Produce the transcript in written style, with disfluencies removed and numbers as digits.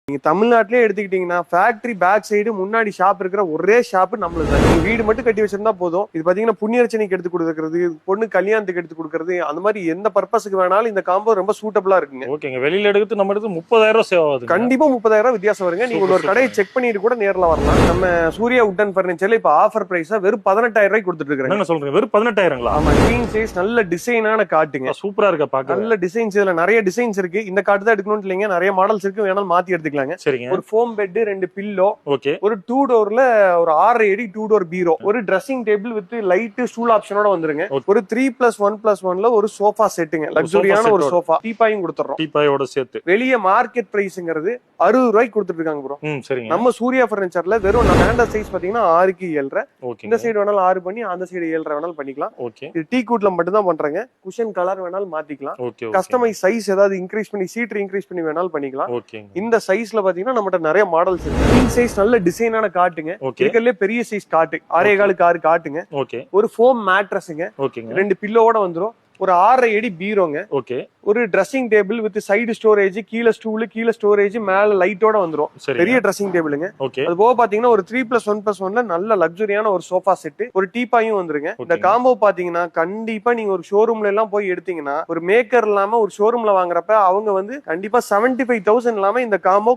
நீங்க தமிழ்நாட்டிலே எடுத்துக்கிட்டீங்கன்னா ஃபேக்டரி பேக் சைடு முன்னாடி ஷாப் இருக்கிற ஒரே ஷாப் நம்மளுக்கு தான். நீங்க வீடு மட்டும் கட்டி வச்சிருந்தா போதும். இது பாத்தீங்கன்னா புண்ணியர்ச்சனைக்கு எடுத்து கொடுக்கறது, பொண்ணு கல்யாணத்துக்கு எடுத்து கொடுக்கறது, அந்த மாதிரி எந்த பர்பஸ்க்கு வேணாலும் இந்த காம்போ ரொம்ப சூட்டபிளா இருக்குங்க. ஓகேங்க. வெளியில எடுத்து நம்ம எடுத்து 30,000 சேவ் ஆகுது. கண்டிப்பா 30,000 வித்தியாசம் வருங்க. நீங்க ஒரு கடையை செக் பண்ணிட்டு கூட நேர்ல வரலாம். நம்ம சூர்யா உட்டன் பர்னிச்சர்ல இப்ப ஆஃபர் பிரைஸா வெறும் 18,000 ரூபாய்க்கு கொடுத்துட்டு இருக்காங்க. என்ன சொல்றீங்க? வெறும் 18,000ங்களா? ஆமா, கிங் சைஸ் நல்ல டிசைனான காட்டுங்க. சூப்பரா இருக்கா பாக்க. நல்ல டிசைன்ஸ், இதுல நிறைய டிசைன்ஸ் இருக்கு. இந்த காட்டு தான் எடுக்கணும்னு இல்லைங்க, நிறைய மாடல்ஸ் இருக்கு, வேணாலும் மாத்தி எடுத்துக்கலாங்க. சரிங்க. ஒரு ஃபோம் பெட், 2 பில்லோ, ஓகே. ஒரு 2 டோர்ல ஒரு 6 அடி 2 டோர் பீரோ, ஒரு dressing table with light stool ஆப்ஷனோட வந்துருங்க. ஒரு 3+1+1ல ஒரு சோஃபா செட்டுங்க, லக்ஸரியான ஒரு சோஃபா, டீபாயும் கொடுத்துறோம். டீபாயோட சேர்த்து. வெளிய மார்க்கெட் பிரைஸ்ங்கிறது 60 ரூபாய்க்கு கொடுத்துட்டு இருக்காங்க ப்ரோ. சரிங்க. நம்ம சூர்யா பர்னிச்சர்ல வெறும் ஸ்டாண்டர்ட் சைஸ் பாத்தீங்கன்னா 6க்கு 7.5. இந்த சைடு வேணாலும் 6 பண்ணி, அந்த சைடு 7.5 வேணாலும் பண்ணிக்கலாம். இது டீ கூட்ல மட்டும் தான் பண்றாங்க. குஷன் கலர் வேணாலும் மாத்திக்கலாம். கஸ்டமைஸ் சைஸ் ஏதாவது இன்க்ரீஸ் பண்ணி, சீட் இன்க்ரீஸ் பண்ணி வேணாலும் பண்ணிக்கலாம். இந்த சைஸ்ல பாத்தீங்கன்னா நம்மகிட்ட நிறைய மாடல்ஸ் இருக்கு. கிங் சைஸ் நல்ல டிசைனான காட்டுங்க. இருக்கறதுல பெரிய சைஸ் காட்டு 6.25 6 காட்டுங்க. ஒரு ஃபோம் மேட்ரஸ்ங்க, 2 பில்லோட வந்துரும். ஒரு 6 அடி பீரோங்க. ஒரு dressing table with side storage, கீழ ஸ்டூல், கீழ ஸ்டோரேஜ், மேல லைட்டோட வந்துரும். பெரிய ட்ரெஸ்ஸிங் டேபிளுங்க. அது போக பாத்தீங்கன்னா ஒரு 3+1+1ல நல்ல லக்ஸரியான ஒரு சோஃபா செட், ஒரு டீபாயும் வந்துருங்க. இந்த காம்போ பாத்தீங்கன்னா கண்டிப்பா நீங்க ஒரு ஷோரூம்ல எல்லாம் போய் எடுத்தீங்கன்னா, ஒரு மேக்கர் இல்லாம ஒரு ஷோரூம்ல வாங்குறப்ப அவங்க வந்து கண்டிப்பா 75,000 இல்லாம இந்த காம்போ